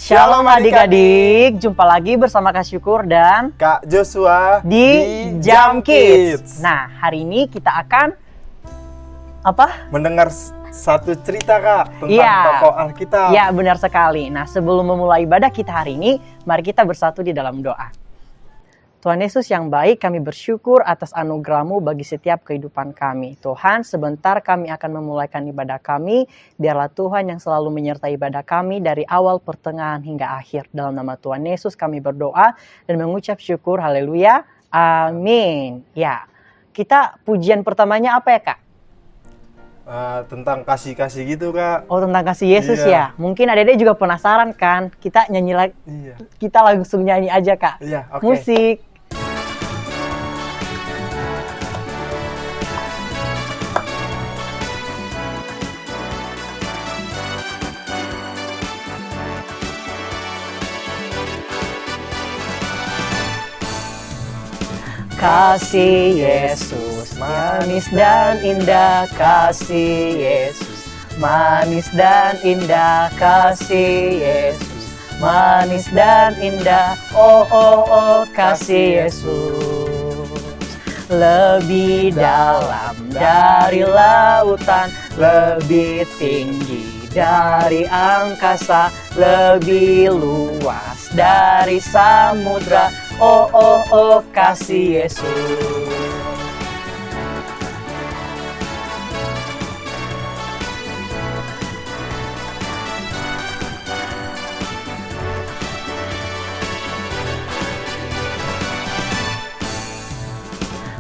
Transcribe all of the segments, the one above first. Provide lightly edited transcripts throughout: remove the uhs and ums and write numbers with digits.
Shalom adik-adik, jumpa lagi bersama Kak Syukur dan Kak Joshua di Jam Kids. Nah, hari ini kita akan mendengar satu cerita Kak tentang tokoh Alkitab. Iya, benar sekali. Nah, sebelum memulai ibadah kita hari ini, mari kita bersatu di dalam doa. Tuhan Yesus yang baik, kami bersyukur atas anugerah-Mu bagi setiap kehidupan kami. Tuhan, sebentar kami akan memulaikan ibadah kami. Biarlah Tuhan yang selalu menyertai ibadah kami dari awal, pertengahan, hingga akhir. Dalam nama Tuhan Yesus kami berdoa dan mengucap syukur. Haleluya. Amin. Ya, kita pujian pertamanya apa ya Kak? Tentang kasih-kasih gitu Kak. Oh, tentang kasih Yesus ya. Mungkin adik-adik juga penasaran kan? Kita nyanyi lagi. Kita langsung nyanyi aja Kak. Iya, oke. Musik. Kasih Yesus manis dan indah, kasih Yesus manis dan indah, kasih Yesus manis dan indah. Oh oh oh, kasih Yesus lebih dalam dari lautan, lebih tinggi dari angkasa, lebih luas dari samudra. Oh oh oh, kasih Yesus.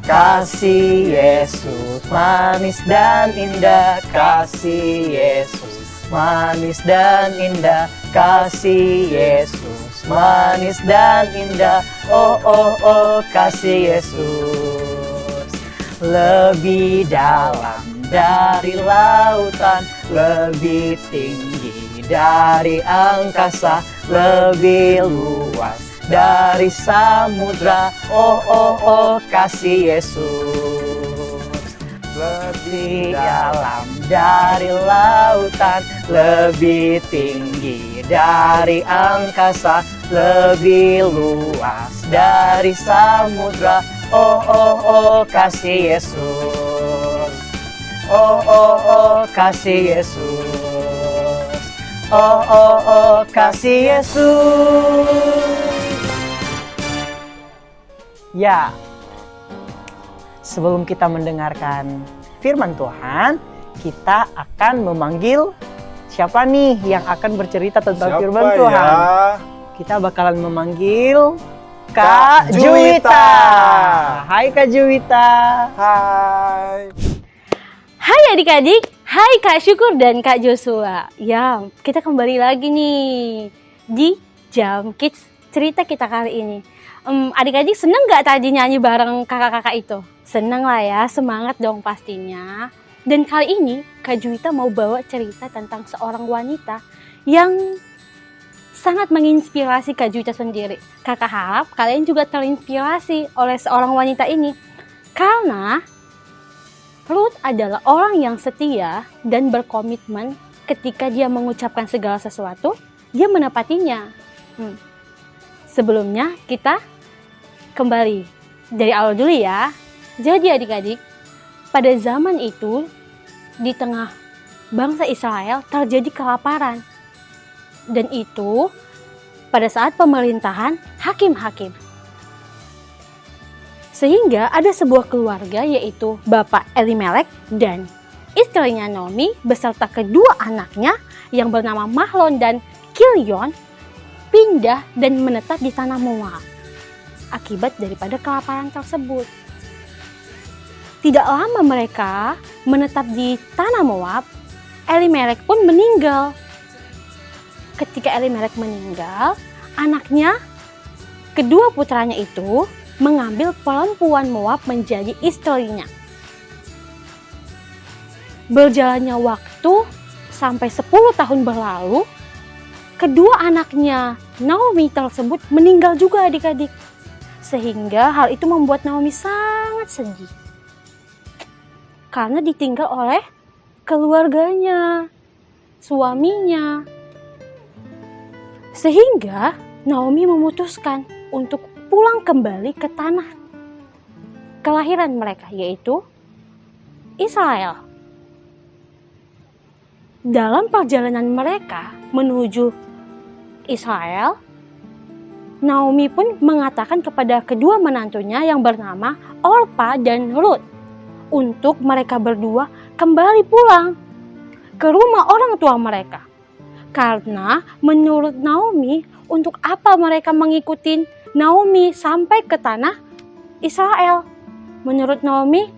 Kasih Yesus manis dan indah, kasih Yesus manis dan indah, kasih Yesus manis dan indah. Oh oh oh, kasih Yesus lebih dalam dari lautan, lebih tinggi dari angkasa, lebih luas dari samudra. Oh oh oh, kasih Yesus lebih dalam dari lautan, lebih tinggi dari angkasa, lebih luas dari samudra. Oh oh oh, kasih Yesus. Oh oh oh, kasih Yesus. Oh oh oh, kasih Yesus. Ya, sebelum kita mendengarkan firman Tuhan, kita akan memanggil siapa nih yang akan bercerita tentang firman Tuhan? Ya? Kita bakalan memanggil Kak Juwita. Hai Kak Juwita. Hai. Hai adik-adik, hai Kak Syukur dan Kak Joshua. Ya, kita kembali lagi nih di Jam Kids cerita kita kali ini. Adik-adik seneng gak tadi nyanyi bareng kakak-kakak itu? Seneng lah ya, semangat dong pastinya. Dan kali ini Kak Juwita mau bawa cerita tentang seorang wanita yang sangat menginspirasi Kak Juwita sendiri. Kakak harap kalian juga terinspirasi oleh seorang wanita ini. Karena Ruth adalah orang yang setia dan berkomitmen ketika dia mengucapkan segala sesuatu, dia menepatinya. Sebelumnya kita kembali dari awal dulu ya. Jadi adik-adik, pada zaman itu di tengah bangsa Israel terjadi kelaparan. Dan itu pada saat pemerintahan hakim-hakim. Sehingga ada sebuah keluarga yaitu Bapak Elimelek dan istrinya Naomi beserta kedua anaknya yang bernama Mahlon dan Kilion pindah dan menetap di tanah Moab akibat daripada kelaparan tersebut. Tidak lama mereka menetap di tanah Moab, Elimelek pun meninggal. Ketika Elimelek meninggal, anaknya, kedua putranya itu mengambil perempuan Moab menjadi istrinya. Berjalannya waktu sampai 10 tahun berlalu, kedua anaknya Naomi tersebut meninggal juga adik-adik. Sehingga hal itu membuat Naomi sangat sedih. Karena ditinggal oleh keluarganya, suaminya. Sehingga Naomi memutuskan untuk pulang kembali ke tanah kelahiran mereka, yaitu Israel. Dalam perjalanan mereka menuju Israel, Naomi pun mengatakan kepada kedua menantunya yang bernama Orpa dan Ruth untuk mereka berdua kembali pulang ke rumah orang tua mereka. Karena menurut Naomi, untuk apa mereka mengikuti Naomi sampai ke tanah Israel? Menurut Naomi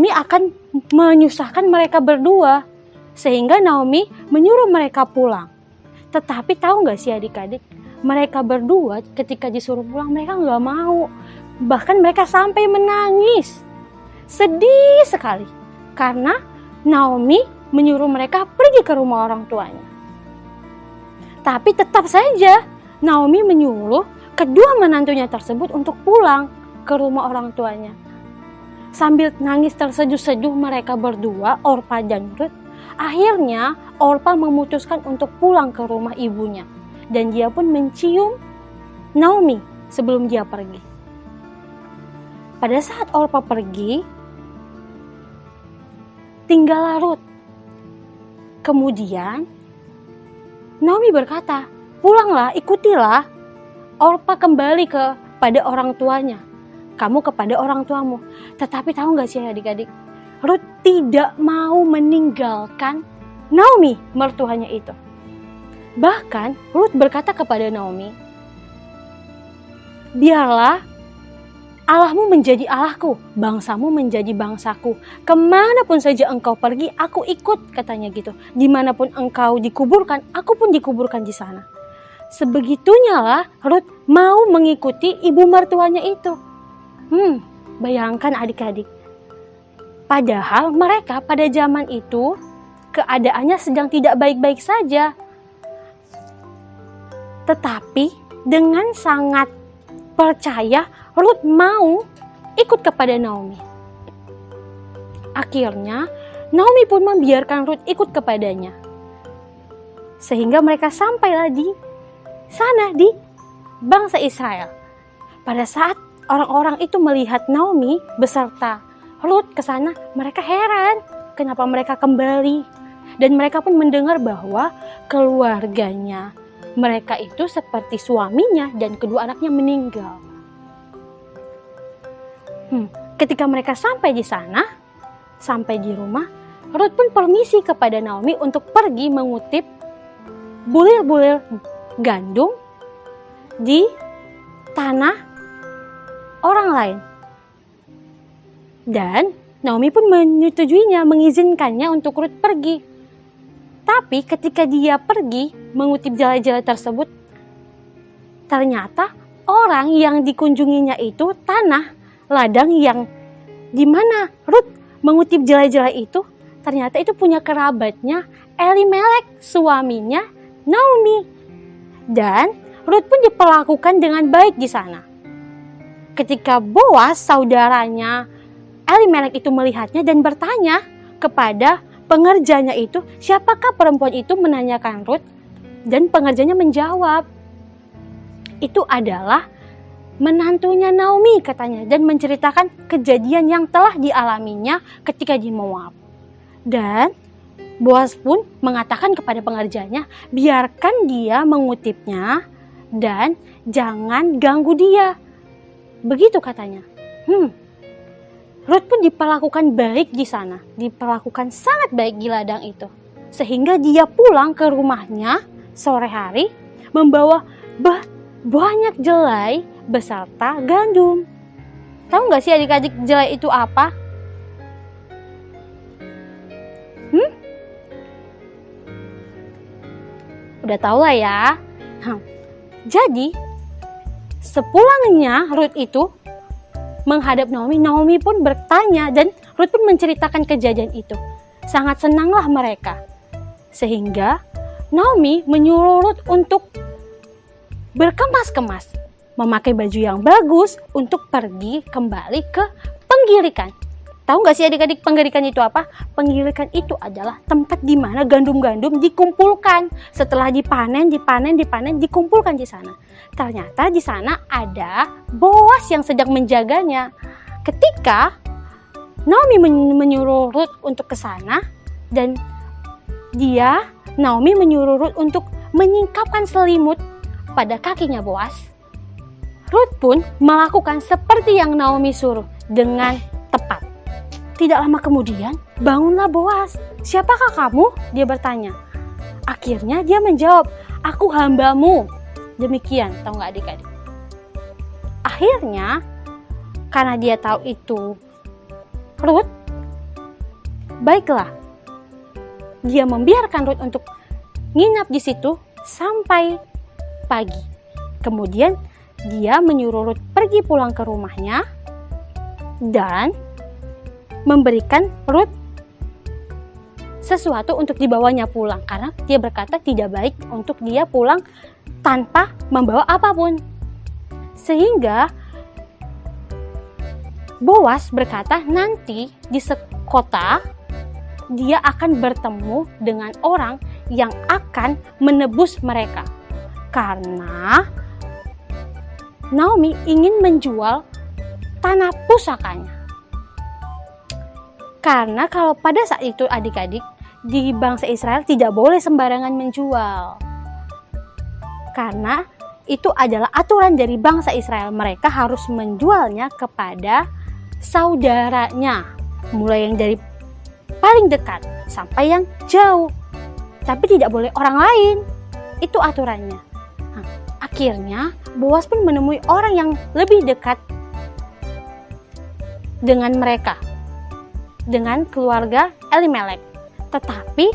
akan menyusahkan mereka berdua, sehingga Naomi menyuruh mereka pulang. Tetapi tahu gak sih adik-adik, mereka berdua ketika disuruh pulang mereka gak mau. Bahkan mereka sampai menangis, sedih sekali, karena Naomi menyuruh mereka pergi ke rumah orang tuanya. Tapi tetap saja Naomi menyuruh kedua menantunya tersebut untuk pulang ke rumah orang tuanya. Sambil nangis terseduh-seduh mereka berdua, Orpa dan Ruth, akhirnya Orpa memutuskan untuk pulang ke rumah ibunya. Dan dia pun mencium Naomi sebelum dia pergi. Pada saat Orpa pergi, tinggallah Ruth. Kemudian Naomi berkata, pulanglah, ikutilah Orpa kembali kepada orang tuanya. Kamu kepada orang tuamu. Tetapi tahu gak sih adik-adik, Ruth tidak mau meninggalkan Naomi, mertuanya itu. Bahkan Ruth berkata kepada Naomi, biarlah Allahmu menjadi Allahku, bangsamu menjadi bangsaku. Kemanapun saja engkau pergi, aku ikut, katanya gitu. Dimanapun engkau dikuburkan, aku pun dikuburkan di sana. Sebegitunya lah Ruth mau mengikuti ibu mertuanya itu. Bayangkan adik-adik. Padahal mereka pada zaman itu keadaannya sedang tidak baik-baik saja. Tetapi dengan sangat percaya, Ruth mau ikut kepada Naomi. Akhirnya Naomi pun membiarkan Ruth ikut kepadanya. Sehingga mereka sampailah di sana, di bangsa Israel. Pada saat orang-orang itu melihat Naomi beserta Ruth ke sana, mereka heran kenapa mereka kembali. Dan mereka pun mendengar bahwa keluarganya mereka itu seperti suaminya dan kedua anaknya meninggal. Ketika mereka sampai di sana, sampai di rumah, Ruth pun permisi kepada Naomi untuk pergi mengutip bulir-bulir gandum di tanah orang lain. Dan Naomi pun menyetujuinya, mengizinkannya untuk Ruth pergi. Tapi ketika dia pergi mengutip jelai-jelai tersebut, ternyata orang yang dikunjunginya itu tanah ladang yang dimana Ruth mengutip jelai-jelai itu, ternyata itu punya kerabatnya Elimelek, suaminya Naomi. Dan Ruth pun diperlakukan dengan baik di sana. Ketika Boas, saudaranya Elimelek itu melihatnya dan bertanya kepada pengerjanya itu, siapakah perempuan itu, menanyakan Ruth, dan pengerjanya menjawab, itu adalah menantunya Naomi, katanya, dan menceritakan kejadian yang telah dialaminya ketika di Moab. Dan Boas pun mengatakan kepada pengerjanya, biarkan dia mengutipnya dan jangan ganggu dia. Begitu katanya. Ruth pun diperlakukan baik di sana, diperlakukan sangat baik di ladang itu. Sehingga dia pulang ke rumahnya sore hari membawa banyak jelai beserta gandum. Tahu nggak sih adik-adik jelai itu apa? Udah tahu lah ya. Jadi sepulangnya Ruth itu menghadap Naomi, Naomi pun bertanya dan Ruth pun menceritakan kejadian itu. Sangat senanglah mereka. Sehingga Naomi menyuruh Ruth untuk berkemas-kemas, memakai baju yang bagus untuk pergi kembali ke penggirikan. Tahu nggak sih adik-adik penggirikan itu apa? Penggirikan itu adalah tempat di mana gandum-gandum dikumpulkan. Setelah dipanen, dikumpulkan di sana. Ternyata di sana ada Boas yang sedang menjaganya. Ketika Naomi menyuruh Ruth untuk ke sana, dan Naomi menyuruh Ruth untuk menyingkapkan selimut pada kakinya Boas. Ruth pun melakukan seperti yang Naomi suruh dengan tepat. Tidak lama kemudian, bangunlah Boas. "Siapakah kamu?" dia bertanya. Akhirnya dia menjawab, "Aku hambamu." Demikian, tahu nggak adik-adik? Akhirnya, karena dia tahu itu Ruth, baiklah, dia membiarkan Ruth untuk nginap di situ sampai pagi. Kemudian dia menyuruh Ruth pergi pulang ke rumahnya dan memberikan Ruth sesuatu untuk dibawanya pulang, karena dia berkata tidak baik untuk dia pulang tanpa membawa apapun. Sehingga Boas berkata nanti di kota dia akan bertemu dengan orang yang akan menebus mereka, karena Naomi ingin menjual tanah pusakanya. Karena kalau pada saat itu adik-adik, di bangsa Israel tidak boleh sembarangan menjual. Karena itu adalah aturan dari bangsa Israel. Mereka harus menjualnya kepada saudaranya. Mulai yang dari paling dekat sampai yang jauh. Tapi tidak boleh orang lain. Itu aturannya. Nah, akhirnya Boas pun menemui orang yang lebih dekat dengan mereka, dengan keluarga Elimelek. Tetapi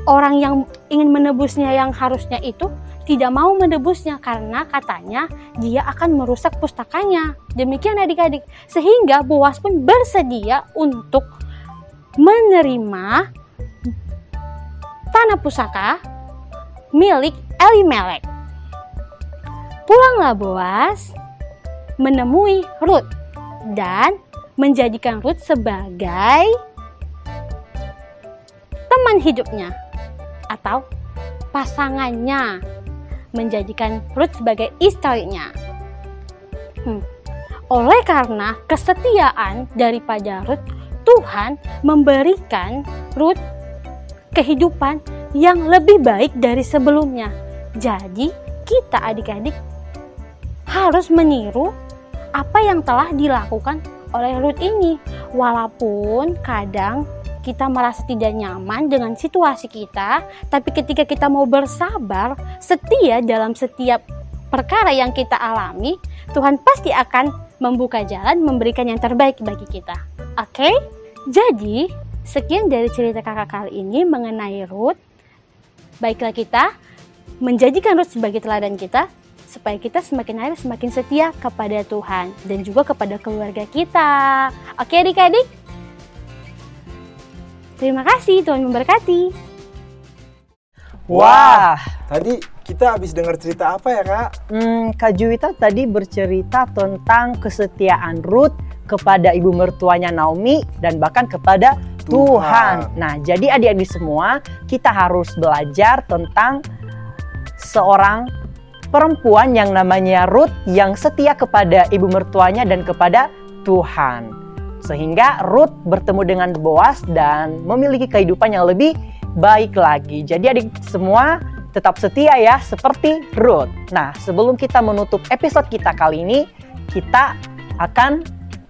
orang yang ingin menebusnya yang harusnya itu tidak mau menebusnya karena katanya dia akan merusak pustakanya. Demikian adik-adik. Sehingga Boas pun bersedia untuk menerima tanah pusaka milik Elimelek. Pulanglah Boas menemui Ruth dan menjadikan Ruth sebagai teman hidupnya atau pasangannya, menjadikan Ruth sebagai istrinya. Oleh karena kesetiaan daripada Ruth, Tuhan memberikan Ruth kehidupan yang lebih baik dari sebelumnya. Jadi kita adik-adik harus meniru apa yang telah dilakukan oleh Ruth ini. Walaupun kadang kita merasa tidak nyaman dengan situasi kita, tapi ketika kita mau bersabar, setia dalam setiap perkara yang kita alami, Tuhan pasti akan membuka jalan, memberikan yang terbaik bagi kita. Oke? Jadi, sekian dari cerita kakak kali ini mengenai Ruth. Baiklah kita menjadikan Ruth sebagai teladan kita, supaya kita semakin hari semakin setia kepada Tuhan dan juga kepada keluarga kita. Oke adik-adik? Terima kasih, Tuhan memberkati. Wah, tadi kita habis dengar cerita apa ya Kak? Kak Juwita tadi bercerita tentang kesetiaan Ruth kepada ibu mertuanya Naomi dan bahkan kepada Tuhan. Nah, jadi adik-adik semua, kita harus belajar tentang seorang perempuan yang namanya Ruth yang setia kepada ibu mertuanya dan kepada Tuhan. Sehingga Ruth bertemu dengan Boas dan memiliki kehidupan yang lebih baik lagi. Jadi adik semua tetap setia ya seperti Ruth. Nah, sebelum kita menutup episode kita kali ini, kita akan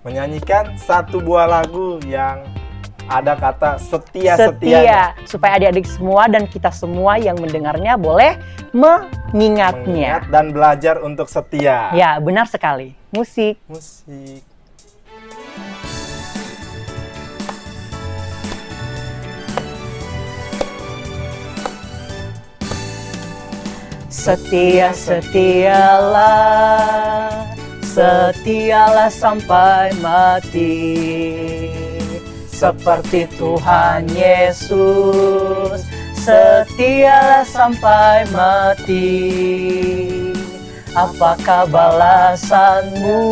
menyanyikan satu buah lagu yang ada kata setia. Supaya adik-adik semua dan kita semua yang mendengarnya boleh mengingatnya. Mengingat dan belajar untuk setia. Ya, benar sekali. Musik. Setialah sampai mati. Seperti Tuhan Yesus, setialah sampai mati. Apakah balasanmu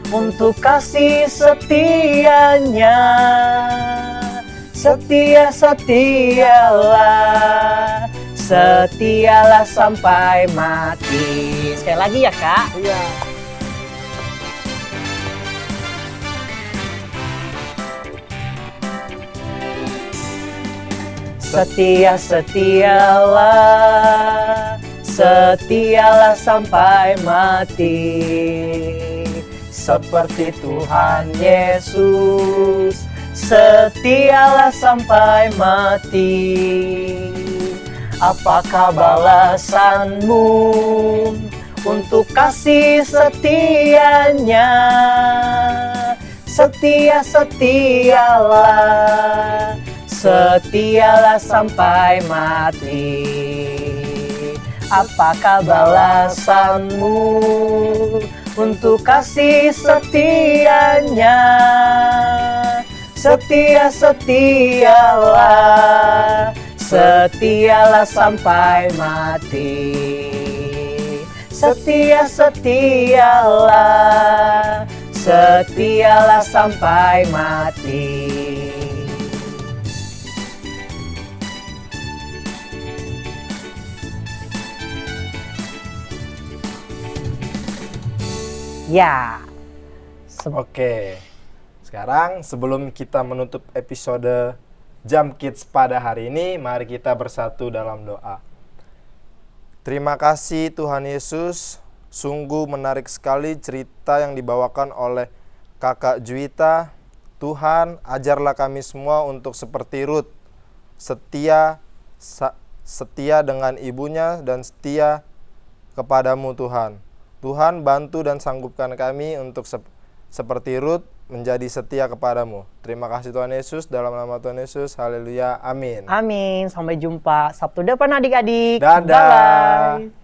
untuk kasih setianya. Setialah, setialah sampai mati. Sekali lagi ya Kak. Iya. Setialah sampai mati. Seperti Tuhan Yesus, setialah sampai mati. Apakah balasanmu untuk kasih setianya? Setialah sampai mati. Apakah balasanmu untuk kasih setianya? Setialah sampai mati. Setialah sampai mati. Ya. Oke. Sekarang sebelum kita menutup episode Jam Kids pada hari ini, mari kita bersatu dalam doa. Terima kasih Tuhan Yesus, sungguh menarik sekali cerita yang dibawakan oleh Kakak Juwita. Tuhan, ajarlah kami semua untuk seperti Ruth, setia dengan ibunya dan setia kepadamu Tuhan. Tuhan, bantu dan sanggupkan kami untuk seperti Ruth menjadi setia kepadamu. Terima kasih Tuhan Yesus, dalam nama Tuhan Yesus, haleluya, amin. Amin, sampai jumpa Sabtu depan adik-adik. Dadah. Bye-bye.